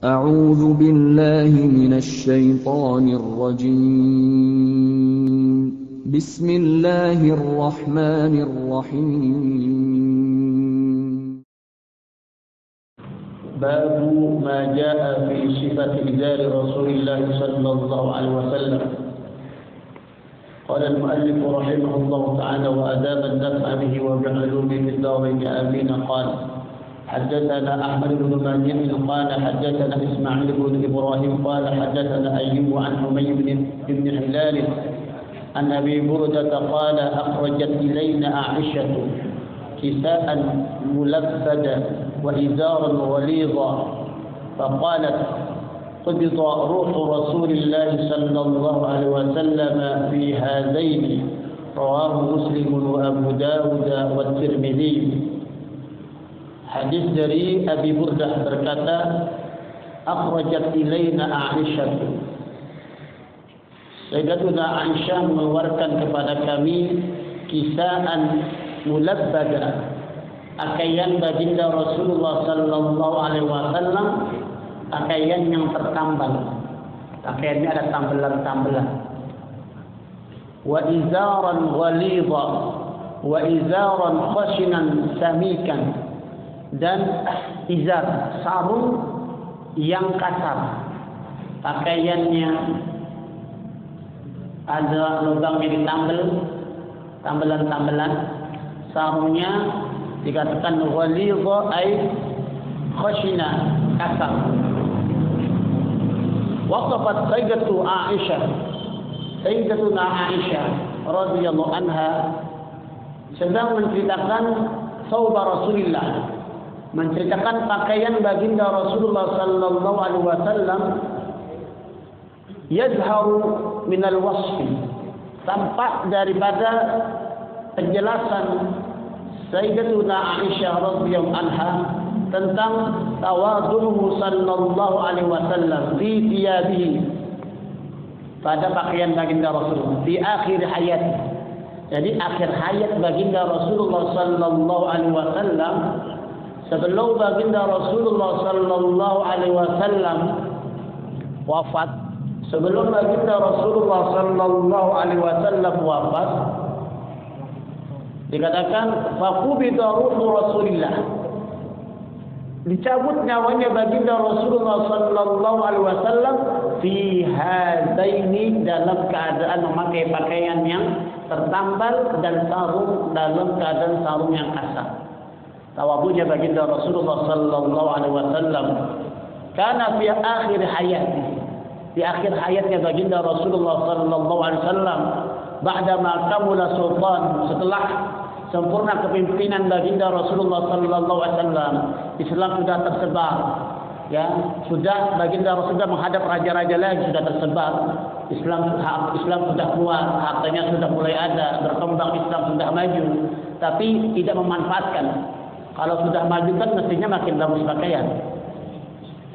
أعوذ بالله من الشيطان الرجيم بسم الله الرحمن الرحيم باب ما جاء في صفة إزار رسول الله صلى الله عليه وسلم. قال المؤلف رحمه الله تعالى وأدام النفع به وبعلومه في الدارين آمين. قال حدثنا أحمد بن منيع قال حدثنا إسماعيل بن إبراهيم قال حدثنا أيوب عن حميد بن هلال عن أبي بردة قال أخرجت إلينا عائشة كساء ملفدا وإزارا غليظا فقالت قبض روح رسول الله صلى الله عليه وسلم في هذين. رواه مسلم وأبو داود والترمذي. Hadis dari Abi Burdah berkata, akhrajat ilaina Aisyah. Sayyidatuna Aisyah mengeluarkan kepada kami kisaan mulabbada, pakaian baginda Rasulullah sallallahu alaihi wasallam, pakaian yang tertambal. Pakaiannya ada tambelan-tambelan. Wa izaran ghalidha wa izaran khashinan samikan. Dan izar, sarung yang kasar, pakaiannya ada lubangnya ditambel, tambelan-tambelan. Sarungnya dikatakan ghalidha ay khashina, kasar. Waqafat Sayyidatuna Aisyah radhiyallahu anha sedang menceritakan thawba Rasulillah, menceritakan pakaian baginda Rasulullah sallallahu alaihi wasallam, yazharu minal wasfi, tampak daripada penjelasan Sayyidatuna Aisyah radhiyallahu anha tentang tawadhu'u sallallahu alaihi wasallam fi thiyabihi, pada pakaian baginda Rasulullah di akhir hayat. Jadi akhir hayat baginda Rasulullah sallallahu alaihi wasallam, sebelum baginda Rasulullah sallallahu alaihi wasallam wafat, sebelum baginda Rasulullah sallallahu alaihi wasallam wafat, dikatakan faqubida ruhu Rasulillah, dicabut nyawanya baginda Rasulullah sallallahu alaihi wasallam fi hadaini, dalam keadaan memakai pakaian yang tertambal dan sarung dalam keadaan sarung yang kasar. Tawadhu'nya baginda Rasulullah sallallahu alaihi wasallam karena fi akhir hayati, di akhir hayatnya baginda Rasulullah sallallahu alaihi wasallam, ba'da ma kamula sultan, setelah sempurna kepimpinan baginda Rasulullah sallallahu alaihi wasallam, Islam sudah tersebar, ya, sudah baginda Rasulullah menghadap raja-raja lagi, sudah tersebar. Islam sudah kuat, hartanya sudah mulai ada, berkembang, Islam sudah maju, tapi tidak memanfaatkan. Kalau sudah maju kan mestinya makin bagus pakaian.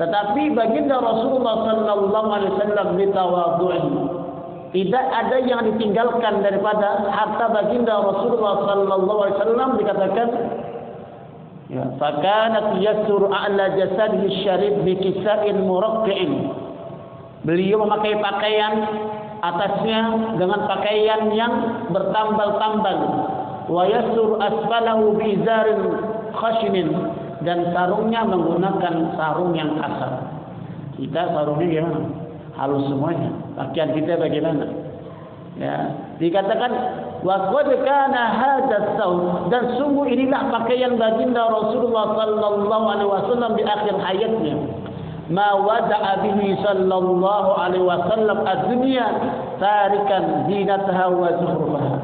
Tetapi baginda Rasulullah sallallahu alaihi wasallam ditawadhu'in, tidak ada yang ditinggalkan daripada harta baginda Rasulullah sallallahu alaihi wasallam. Dikatakan ya, fakanat yasur a'la jasadihi syarif bi kisa'in muraqqi'in. Beliau memakai pakaian atasnya dengan pakaian yang bertambal-tambal. Wa yasur asfalahu bi izarin khashinin, dan sarungnya menggunakan sarung yang kasar. Kita sarungnya gimana? Halus semuanya. Pakaian kita bagaimana? Ya, dikatakan wa qad kana hadha thawb, dan sungguh inilah pakaian baginda Rasulullah sallallahu alaihi wasallam di akhir hayatnya. Ma wada'a bihi sallallahu alaihi wasallam ad-dunya tarikan zinataha wa zuhraha.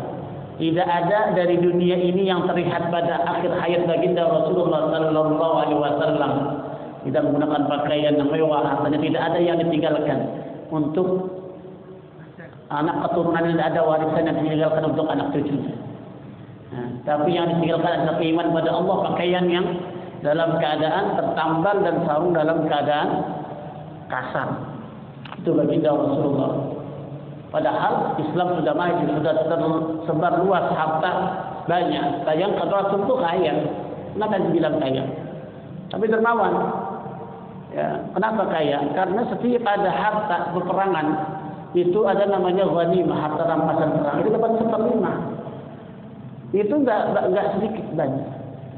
Tidak ada dari dunia ini yang terlihat pada akhir hayat baginda Rasulullah sallallahu alaihi wasallam tidak menggunakan pakaian yang mewah, hartanya tidak ada yang ditinggalkan untuk anak keturunan, tidak ada warisan yang ditinggalkan untuk anak cucunya. Nah, tapi yang ditinggalkan adalah iman pada Allah, pakaian yang dalam keadaan tertambal dan sarung dalam keadaan kasar. Itu baginda Rasulullah. Padahal Islam sudah maju, sudah tersebar luas, harta banyak. Sayang kalau Rasul itu kaya, kenapa dibilang kaya? Tapi dermawan. Ya, kenapa kaya? Karena setiap ada harta peperangan itu ada namanya ghanimah, harta rampasan perang. Itu dapat 1/5. Itu enggak sedikit banyak.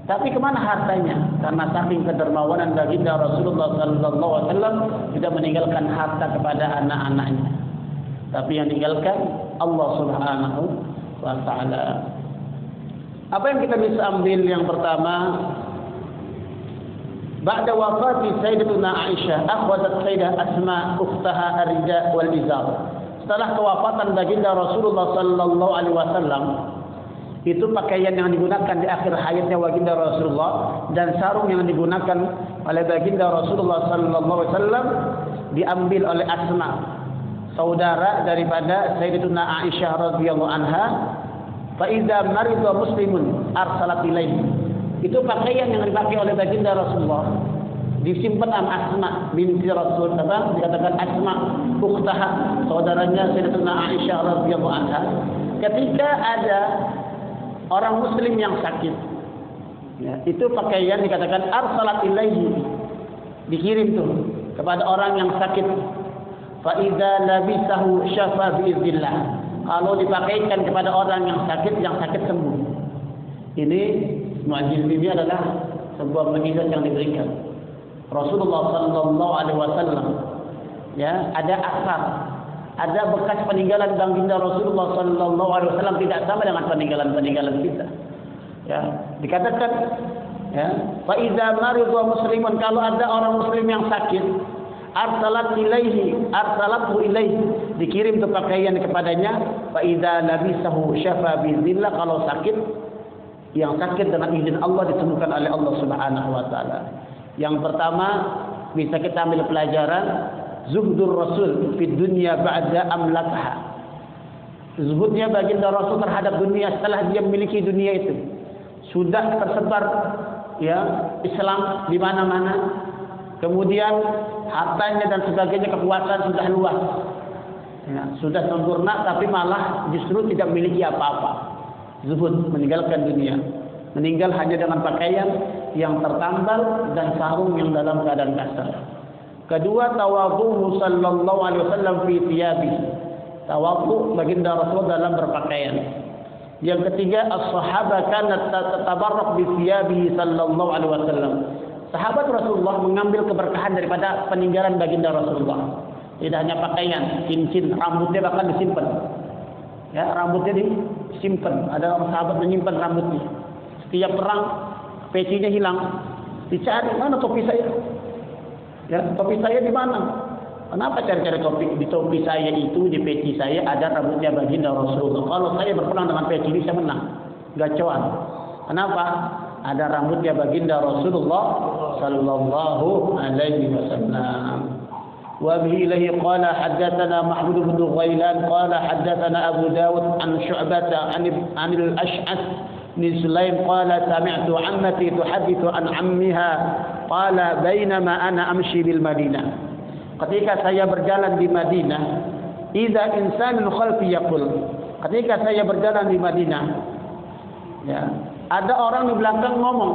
Tapi kemana hartanya? Karena saking kedermawanan baginda Rasulullah sallallahu alaihi wasallam tidak meninggalkan harta kepada anak-anaknya. Tapi yang meninggalkan Allah Subhanahu wa taala. Apa yang kita bisa ambil yang pertama, ba'da wafati Sayyidatuna Aisyah, akhwadat Sayyidah Asma ukhtaha ar-rida wal izar. Setelah kewafatan baginda Rasulullah sallallahu alaihi wasallam, itu pakaian yang digunakan di akhir hayatnya baginda Rasulullah dan sarung yang digunakan oleh baginda Rasulullah sallallahu alaihi wasallam diambil oleh Asma, saudara daripada Sayyidatuna Aisyah radhiyallahu anha. Fa idza marida muslimun arsalat ilaihi. Itu pakaian yang dipakai oleh baginda Rasulullah disimpan sama Asma binti Rasul, dikatakan Asma ukhtaha, saudaranya Sayyidatuna Aisyah radhiyallahu anha. Ketika ada orang muslim yang sakit, ya, itu pakaian dikatakan arsalat ilaihi, dikirim tuh kepada orang yang sakit. Fa idza labisahu syafa bi idzillah. Kalau dipakaikan kepada orang yang sakit sembuh. Ini mu'jiz ini adalah sebuah mukjizat yang diberikan Rasulullah sallallahu alaihi wasallam. Ya, ada asar, ada bekas peninggalan baginda Rasulullah sallallahu alaihi wasallam tidak sama dengan peninggalan kita. Ya, dikatakan ya, fa idza marida muslimun, kalau ada orang muslim yang sakit, arsalathu ilaihi, dikirim tuh pakaian kepadanya. Fa idza labisahu syafa bi dzillah, kalau sakit, yang sakit dengan izin Allah disembuhkan oleh Allah Subhanahu wa taala. Yang pertama bisa kita ambil pelajaran zuhdur Rasul fi dunya ba'da amlakaha. Zuhudnya baginda Rasul terhadap dunia setelah dia memiliki dunia itu. Sudah tersebar ya Islam di mana-mana. Kemudian hartanya dan sebagainya, kekuasaan sudah luas. Ya, sudah sempurna, tapi malah justru tidak memiliki apa-apa. Zuhud, meninggalkan dunia. Meninggal hanya dengan pakaian yang tertambal dan sarung yang dalam keadaan kasar. Kedua, tawadhu'u sallallahu alaihi wasallam fi thiyabi. Tawadhu baginda Rasul dalam berpakaian. Yang ketiga, as-sahabah kanat tatabarrak bi thiyabi sallallahu alaihi wasallam. Sahabat Rasulullah mengambil keberkahan daripada peninggalan baginda Rasulullah. Tidak hanya pakaian, cincin, rambutnya bahkan disimpan. Ya, rambutnya disimpan. Ada orang sahabat menyimpan rambutnya. Setiap perang, pecinya hilang. Dicari, mana topi saya? Ya, topi saya di mana? Kenapa cari-cari topi? Di topi saya itu, di peci saya ada rambutnya baginda Rasulullah. Kalau saya berperang dengan peci ini, saya menang. Gacoan. Kenapa? Ada rambutnya baginda Rasulullah sallallahu alaihi wasallam. Wa bihi ilayhi qala haddatsana Mahmud bin Ghailan qala haddatsana Abu Dawud an Syu'bah an al-Ash'ath bin Sulaim qala sami'tu 'ammati tuhaddithu an 'ammiha qala bainama ana amshi bil Madinah. Ketika saya berjalan di Madinah, idza insanun khalfi yaqul. Ketika saya berjalan di Madinah, ya, ada orang di belakang ngomong,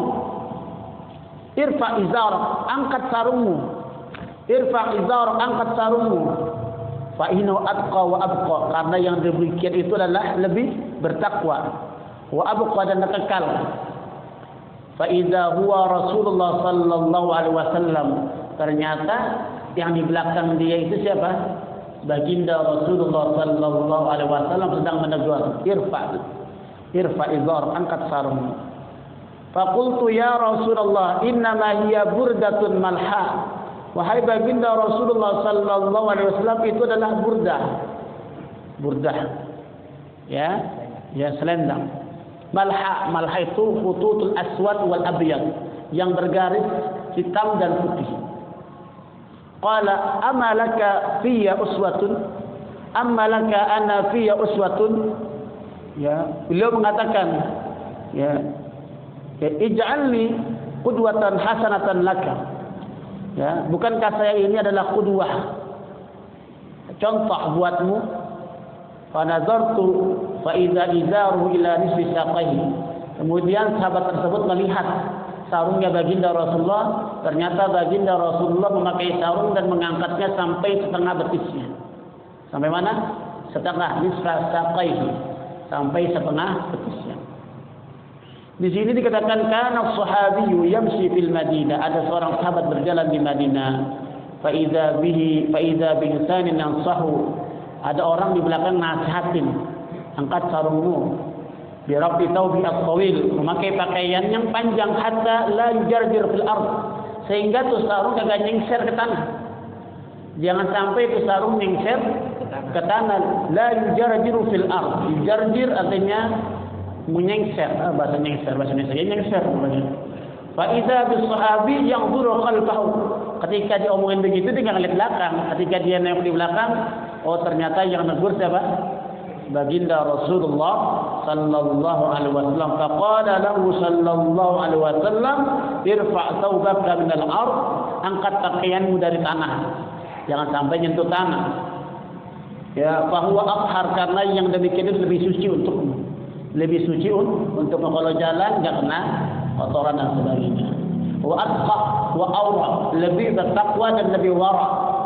irfa izar, angkat sarungmu. Irfa izar, angkat sarungmu. Fa innahu atqa wa abqa, karena yang demikian itu adalah lebih bertakwa. Wa abqa, dan kekal. Fa idza huwa Rasulullah sallallahu alaihi wasallam, ternyata yang di belakang dia itu siapa? Baginda Rasulullah sallallahu alaihi wasallam sedang menegur, irfa izar, angkat sarung. Faqultu ya Rasulullah innama hiya burdatun malha. Wahai baginda Rasulullah sallallahu alaihi wasallam, itu adalah burdah. Ya, selendang. Malha itu khututul aswad wal abyad, yang bergaris hitam dan putih. Qala amalaka fiyya uswatun, amalaka ana fiyya uswatun. Ya, beliau mengatakan, ya, ij'alni qudwatan hasanatan laka. Ya, bukankah saya ini adalah qudwah, contoh buatmu? Fa nazartu fa idza izaru ila nisfi saqaihi. Kemudian sahabat tersebut melihat sarungnya baginda Rasulullah, ternyata baginda Rasulullah memakai sarung dan mengangkatnya sampai setengah betisnya. Sampai mana? Setengah, nisfa saqaihi, sampai setengah betisnya. Di sini dikatakan kana sahabiyyu yamshi fil Madinah, ada seorang sahabat berjalan di Madinah. Fa idza bi insanin yansahu, ada orang di belakang nasihatin, angkat sarungmu. Bi rabbi taubi at-tawil, memakai pakaian yang panjang hatta la yujarjir fil ard, sehingga tuh sarung kagak nyengser ke tanah. Jangan sampai tuh sarung nyengser ke tanah. La yujarjiru fil ard. Yujarjir artinya menyengser, bahasa nyengser, bahasa Indonesia nyengser namanya. Fa idza bis sahabi yanzuru khalfahu. Ketika diomongin begitu dia enggak lihat belakang. Ketika dia nengok di belakang, oh ternyata yang negur siapa? Baginda Rasulullah sallallahu alaihi wasallam. Faqala lahu sallallahu alaihi wasallam, irfa' thawbaka min al-ard, angkat pakaianmu dari tanah. Jangan sampai nyentuh tanah. Ya, bahwa athhar, karena yang demikian itu lebih suci untukmu. Lebih suci untuk kalau jalan enggak kena kotoran dan sebagainya. Wa atqa wa awra, lebih bertakwa dan lebih wara.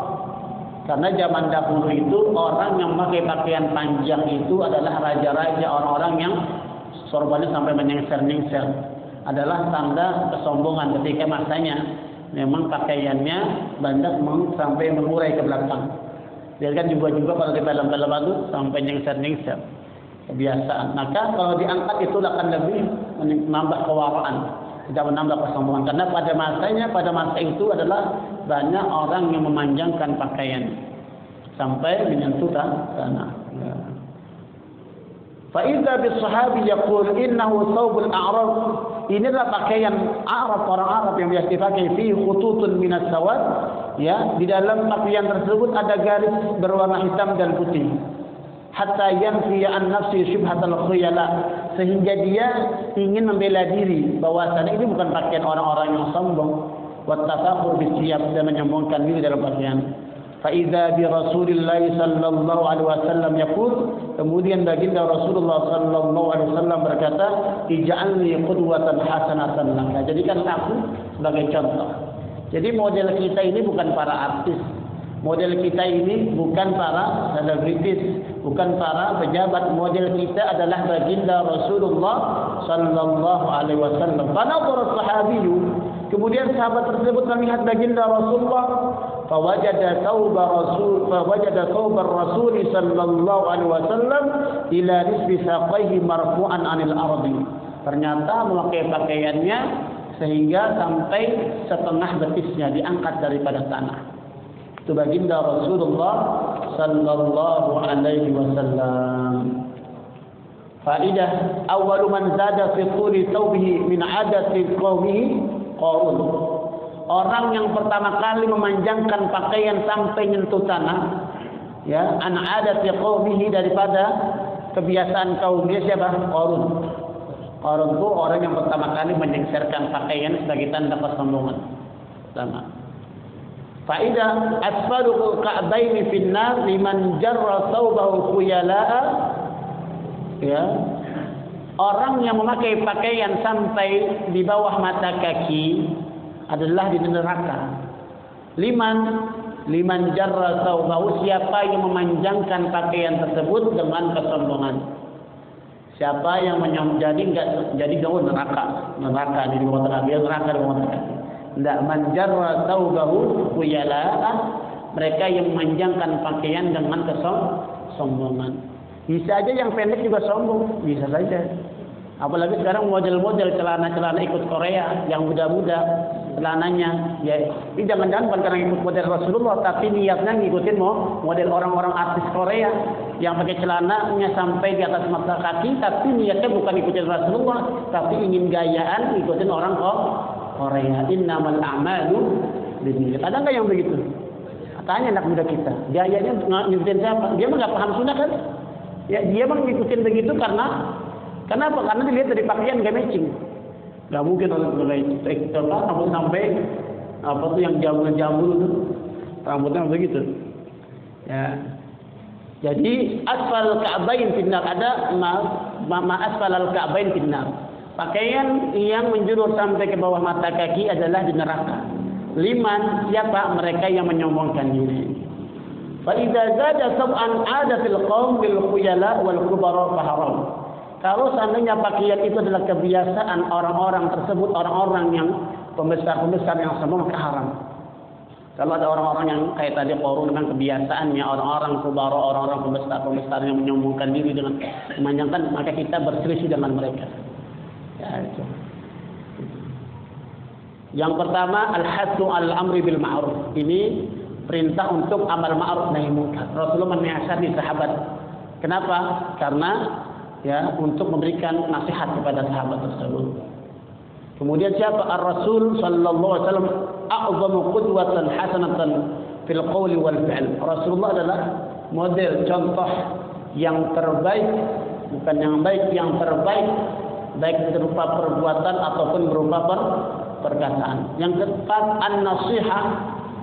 Karena zaman dahulu itu orang yang memakai pakaian panjang itu adalah raja-raja, orang-orang yang sorbannya sampai menyengser-nyengser, adalah tanda kesombongan ketika masanya memang pakaiannya banyak sampai mengurai ke belakang. Dia kan juga kalau di film-film itu sampai nyengser-nyengser, kebiasaan. Maka kalau diangkat itu akan lebih menambah kewaraan, tidak menambah kesombongan. Karena pada masa itu adalah banyak orang yang memanjangkan pakaian sampai menyentuh tanah. Fa idza bis sahabi yaqul innahu thawbul a'rab. Inilah pakaian Arab, orang Arab yang biasa dipakai, fi khututun minas sawad. Ya, di dalam pakaian tersebut ada garis berwarna hitam dan putih. Hatta yanfi an nafsi syubhatal khuyala, sehingga dia ingin membela diri bahwasanya ini bukan pakaian orang-orang yang sombong. Wattafakhur bisiyab, dan menyombongkan diri dalam pakaian. Fa idza bi Rasulillah sallallahu alaihi wasallam yaqul, kemudian baginda Rasulullah sallallahu alaihi wasallam berkata, ij'alni qudwatan hasanatan laka, jadikan aku sebagai contoh. Jadi model kita ini bukan para artis, model kita ini bukan para selebritis, bukan para pejabat. Model kita adalah baginda Rasulullah sallallahu alaihi wasallam. Fanadhara sahabiyyu, kemudian sahabat tersebut melihat baginda Rasulullah, fawajada thawba Rasul sallallahu alaihi wasallam ila nisbi saqaihi marfu'an 'anil ardi. Ternyata memakai pakaiannya sehingga sampai setengah betisnya diangkat daripada tanah. Itu baginda Rasulullah sallallahu alaihi wasallam. Faidah, awwalu man zada fi tuli thawbihi min 'adati qaumihi Qarun. Orang yang pertama kali memanjangkan pakaian sampai nyentuh tanah, ya, an 'adati qaumihi, daripada kebiasaan kaumnya siapa? Qarun. Qarun itu orang yang pertama kali menyengserkan pakaian sebagai tanda kesombongan. Sama. Faidah, asfalul ka'baini finnar liman jarra thawbahu khuyala'a. Ya. Orang yang memakai pakaian sampai di bawah mata kaki adalah di neraka. Liman jarra thawbahu, siapa yang memanjangkan pakaian tersebut dengan kesombongan. Siapa yang jadi jauh neraka di bawah neraka, neraka di bawah neraka. Tidak, manjarra thawbahu khuyala'a, mereka yang memanjangkan pakaian dengan kesombongan. Bisa aja yang pendek juga sombong, bisa saja. Apalagi sekarang model-model celana-celana ikut Korea yang muda-muda celananya. Ya, ini jangan-jangan bukan karena ikut model Rasulullah, tapi niatnya ngikutin model orang-orang artis Korea yang pakai celananya sampai di atas mata kaki, tapi niatnya bukan ikutin Rasulullah, tapi ingin gayaan ikutin orang Korea. Innamal a'malu binniyat. Ada nggak yang begitu? Tanya anak muda kita, gayanya ngikutin siapa? Dia mah nggak paham sunnah kan? Ya, dia mah ngikutin begitu karena kenapa? Karena dilihat dari pakaian gak matching. Gak mungkin orang rambut sampai apa tuh yang jambul-jambul tuh, rambutnya begitu. Ya. Jadi asfal ka'bain finnar, ada ma asfal al ka'bain finnar. Pakaian yang menjulur sampai ke bawah mata kaki adalah di neraka. 5, siapa? Mereka yang menyombongkan diri. Fa idza zada sab'an 'ada fil qaum bil khuyala wal kubara fa haram. Kalau seandainya pakaian itu adalah kebiasaan orang-orang tersebut, orang-orang yang pembesar-pembesar yang sombong, maka haram. Kalau ada orang-orang yang kayak tadi Qarun dengan kebiasaannya, orang-orang kubara, orang-orang pembesar-pembesar yang menyombongkan diri dengan memanjangkan, maka kita berselisih dengan mereka. Ya, itu. Yang pertama, al-hattu al-amri bil ma'ruf. Ini perintah untuk amal ma'ruf nahi munkar. Rasulullah menasihati sahabat. Kenapa? Karena ya untuk memberikan nasihat kepada sahabat tersebut. Kemudian siapa? Ar-Rasul sallallahu alaihi wasallam a'zamu qudwatan hasanatan fil qawli wal fi'l. Rasulullah adalah model contoh yang terbaik, bukan yang baik, yang terbaik, baik berupa perbuatan ataupun berupa perkataan. Yang keempat, an-nasihah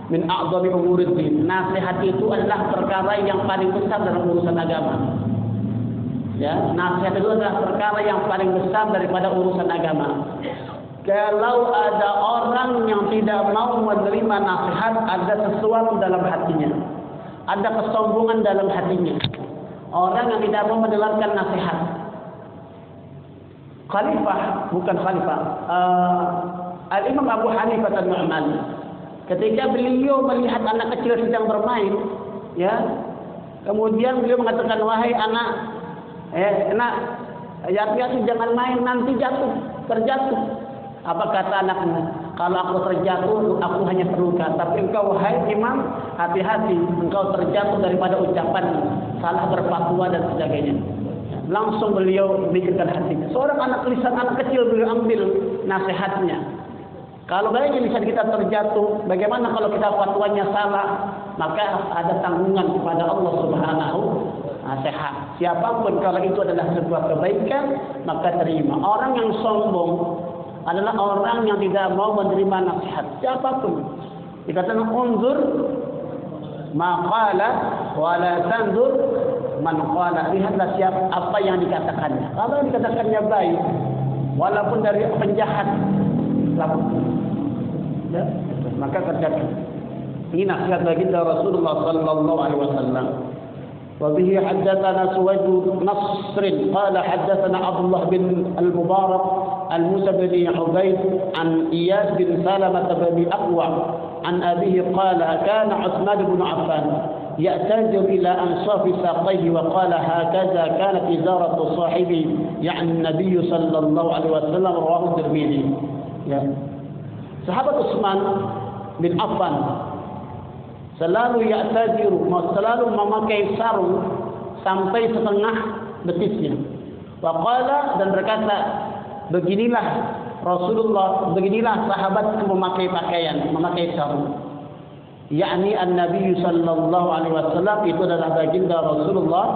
min a'zami umurid din. Nasihat itu adalah perkara yang paling besar dalam urusan agama. Ya, nasihat itu adalah perkara yang paling besar daripada urusan agama. Kalau ada orang yang tidak mau menerima nasihat, ada sesuatu dalam hatinya, ada kesombongan dalam hatinya. Orang yang tidak mau mendengarkan nasihat. Khalifah, bukan khalifah. Al-Imam Abu Hanifah An-Nu'man, ketika beliau melihat anak kecil sedang bermain, ya, kemudian beliau mengatakan, wahai anak, hati-hati jangan main, nanti terjatuh. Apa kata anaknya? Kalau aku terjatuh, aku hanya terluka. Tapi engkau, wahai imam, hati-hati, engkau terjatuh daripada ucapan salah berfatwa dan sebagainya. Langsung beliau memikirkan hatinya. Seorang anak lisan anak kecil beliau ambil nasihatnya. Kalau bayangin lisan kita terjatuh, bagaimana kalau kita fatwanya salah? Maka ada tanggungan kepada Allah Subhanahu nasihat. Siapapun kalau itu adalah sebuah kebaikan, maka terima. Orang yang sombong adalah orang yang tidak mau menerima nasihat. Siapapun. Dikatakan unzur ma qala wa la tanzur man qala. Lihatlah siapa apa yang dikatakannya. Kalau yang dikatakannya baik, walaupun dari penjahat, ya, maka kerjakan. Ini nasihat baginda Rasulullah sallallahu alaihi wasallam. وبه حدثنا سويد نصر قال حدثنا عبد الله بن المبارك عن موسى بن عبيد عن إياس بن سلمة بن أقوى عن أبيه قال كان عثمان بن عفان يأتجر إلى أنصاف ساقيه وقال هكذا كانت إزارة صاحبي يعني النبي صلى الله عليه وسلم رواه الترمذي. Sahabat Utsman bin Affan selalu ya'tadiru, selalu memakai sarung sampai setengah betisnya. Waqala, dan berkata, beginilah Rasulullah, beginilah sahabat memakai pakaian, memakai sarung. Yakni an-Nabi sallallahu alaihi wasallam, itu adalah baginda Rasulullah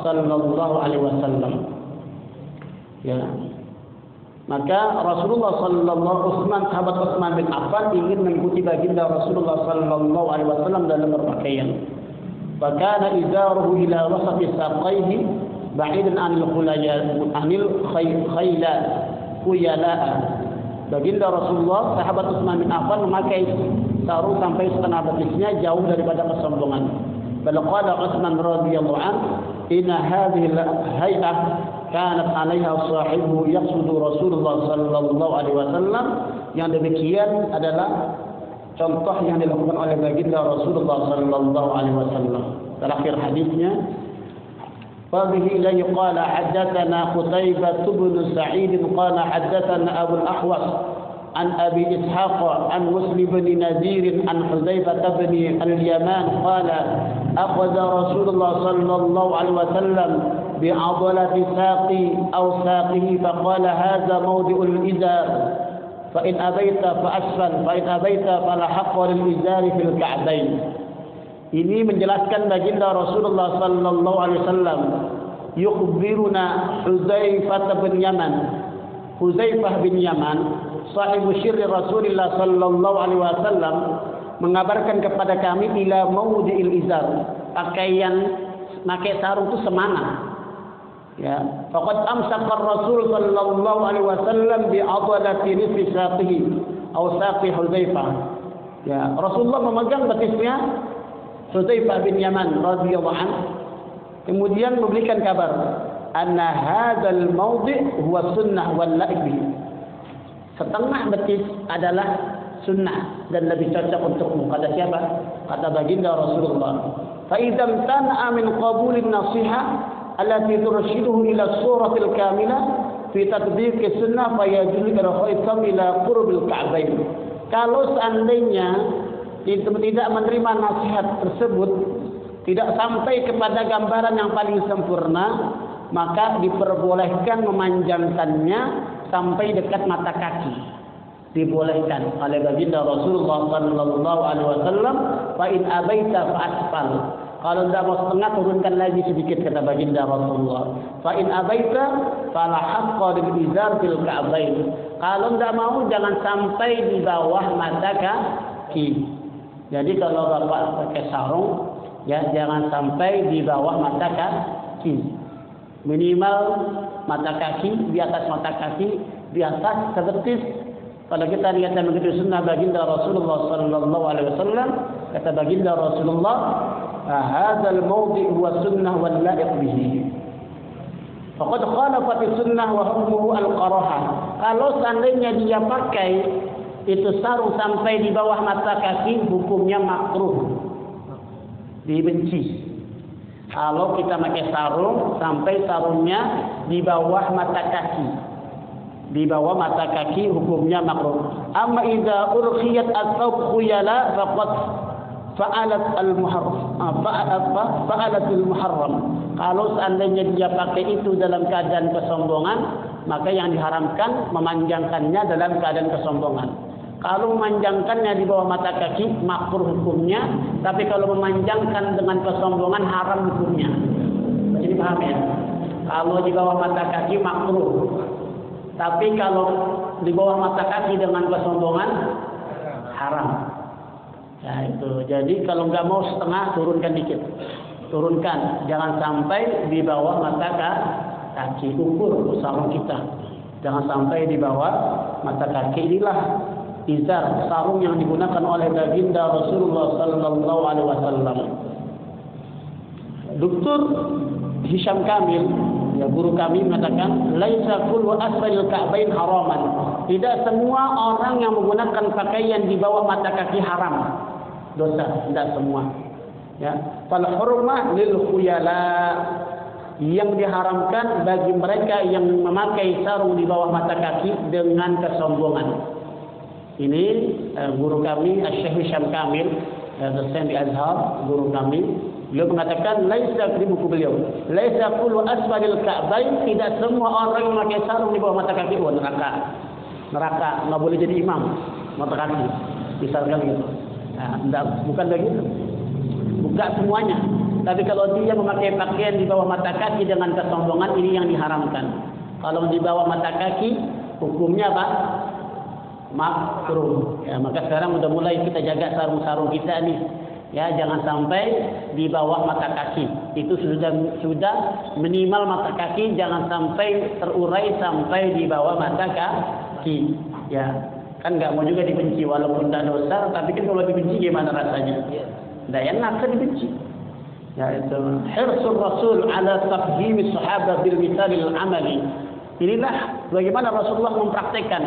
sallallahu alaihi wasallam. Ya. Maka Rasulullah sallallahu sahabat Utsman bin Affan ingin mengikuti baginda Rasulullah sallallahu alaihi wasallam dalam berpakaian. Fakana izaruhu ila wasati saqaihi ba'idan 'anil khuyala. Baginda Rasulullah sahabat Utsman bin Affan memakai sarung sampai setengah betisnya, jauh daripada kesombongan. Bal qala Utsman radhiyallahu anhu, inna hadhihi al-hay'ah kanat 'alaiha sahibu yaqsudu Rasulullah sallallahu alaihi wasallam. Yang demikian adalah contoh yang dilakukan oleh baginda Rasulullah sallallahu alaihi wasallam. Terakhir hadisnya, فبه إليه قال حدثنا قتيبة بن سعيد قال حدثنا أبو الأحوص عن أبي إسحاق عن مسلم بن نذير عن حذيفة بن اليمان قال أخذ رسول الله صلى الله عليه وسلم بعضلة ساقي أو ساقه فقال هذا موضع الإزار فإن أبيت فأسفل فإن أبيت فلا حق للإزار في الكعبين. Ini menjelaskan baginda Rasulullah sallallahu alaihi wasallam, yukhbiruna Hudzaifah bin Yaman. Hudzaifah bin Yaman, sahibu syirri Rasulullah sallallahu alaihi wasallam, mengabarkan kepada kami ila maudhi'il izar, pakaian pakai sarung itu semana. Ya, faqad amsaka ar-Rasul sallallahu alaihi wasallam bi adlati nisfi saqihi atau saqi Hudzaifah. Ya, Rasulullah memegang betisnya Hudzaifah bin Yaman radhiyallahu anhu. Kemudian memberikan kabar, anna hadzal mawdi' huwa sunnah wal la'iq bihi. Setengah betis adalah sunnah dan lebih cocok untukmu. Kata siapa? Kata baginda Rasulullah. Fa idzam tana'a min qabulin nasihah allati turshiduhu ila suratil kamilah fi tatbiq sunnah fa yajlu al-khaytam ila qurbil ka'bain. Kalau seandainya tidak menerima nasihat tersebut, tidak sampai kepada gambaran yang paling sempurna, maka diperbolehkan memanjangkannya sampai dekat mata kaki. Dibolehkan oleh baginda Rasulullah sallallahu alaihi wasallam, fa in abaita fa asfal. Kalau tidak mau setengah, turunkan lagi sedikit, kata baginda Rasulullah. Fa in abaita fala haqqa lil izar fil ka'bain. Kalau tidak mau, jangan sampai di bawah mata kaki. Jadi kalau bapak pakai sarung, ya jangan sampai di bawah mata kaki. Minimal mata kaki, di atas mata kaki, di atas sebetis. Kalau kita lihat yang begitu sunnah baginda Rasulullah sallallahu alaihi wasallam, kata baginda Rasulullah, hadzal mawdi' huwa sunnah wal la'iq bihi. Faqad khalafat sunnah wa hukmuhu al-qarahah. Kalau seandainya dia pakai itu sarung sampai di bawah mata kaki, hukumnya makruh, dibenci. Kalau kita pakai sarung sampai sarungnya di bawah mata kaki, di bawah mata kaki, hukumnya makruh. Amma idza urkhiyat atau khuyala faqad fa'alat al-muharram. Fa'alat al-muharram. Kalau seandainya dia pakai itu dalam keadaan kesombongan, maka yang diharamkan memanjangkannya dalam keadaan kesombongan. Kalau memanjangkannya di bawah mata kaki, makruh hukumnya. Tapi kalau memanjangkan dengan kesombongan, haram hukumnya. Jadi paham ya? Kalau di bawah mata kaki, makruh. Tapi kalau di bawah mata kaki dengan kesombongan, haram. Ya itu. Jadi kalau nggak mau setengah, turunkan dikit. Turunkan. Jangan sampai di bawah mata kaki. Ukur sarung kita. Jangan sampai di bawah mata kaki. Inilah izar, sarung yang digunakan oleh baginda Rasulullah sallallahu alaihi wasallam. Dr. Hisham Kamil, ya guru kami, mengatakan laisa kullu asfalil ka'bain haraman. Tidak semua orang yang menggunakan pakaian di bawah mata kaki haram. Dosa, tidak semua. Ya, fal hurmah lil khuyala. Yang diharamkan bagi mereka yang memakai sarung di bawah mata kaki dengan kesombongan. Ini guru kami Syekh Hisham Kamil, dosen di Azhar, guru kami. Beliau mengatakan laisa di buku beliau, laisa kullu asfalil ka'bain, tidak semua orang yang memakai sarung di bawah mata kaki neraka. Neraka, enggak boleh jadi imam mata kaki. Misalkan gitu. Nah, bukan begitu. Bukan semuanya. Tapi kalau dia memakai pakaian di bawah mata kaki dengan kesombongan, ini yang diharamkan. Kalau di bawah mata kaki, hukumnya apa? Makruh. Ya, maka sekarang udah mulai kita jaga sarung-sarung kita nih. Ya, jangan sampai di bawah mata kaki. Itu sudah minimal mata kaki, jangan sampai terurai sampai di bawah mata kaki. Ya, kan nggak mau juga dibenci walaupun tidak dosa, tapi kan kalau dibenci gimana rasanya? Tidak enak kan dibenci. Ya, itu hirsul Rasul ala tafhimi sahabat bil misalil amali. Inilah bagaimana Rasulullah mempraktekkan.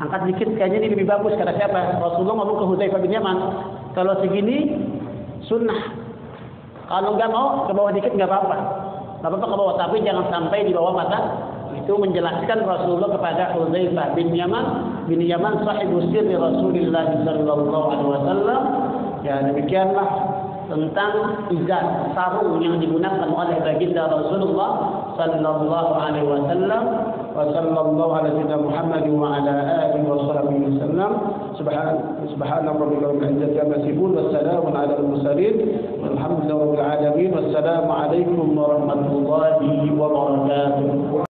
Angkat dikit kayaknya ini lebih bagus, kata siapa? Rasulullah ngomong ke Hudzaifah bin Yaman, kalau segini sunnah, kalau nggak mau ke bawah dikit nggak apa-apa, nggak apa-apa ke bawah, tapi jangan sampai di bawah mata. Itu menjelaskan Rasulullah kepada Hudzaifah bin Yaman sahibu sirri Rasulullah sallallahu alaihi wasallam. Ya, demikianlah tentang izar, sarung yang digunakan oleh baginda Rasulullah sallallahu alaihi wasallam. Wa sallallahu ala sayyidina Muhammad wa ala alihi wa sahbihi wasallam. Subhana rabbika rabbil izzati amma yasifun wa salamun ala al-mursalin walhamdulillahi rabbil alamin. Wassalamu alaikum warahmatullahi wabarakatuh.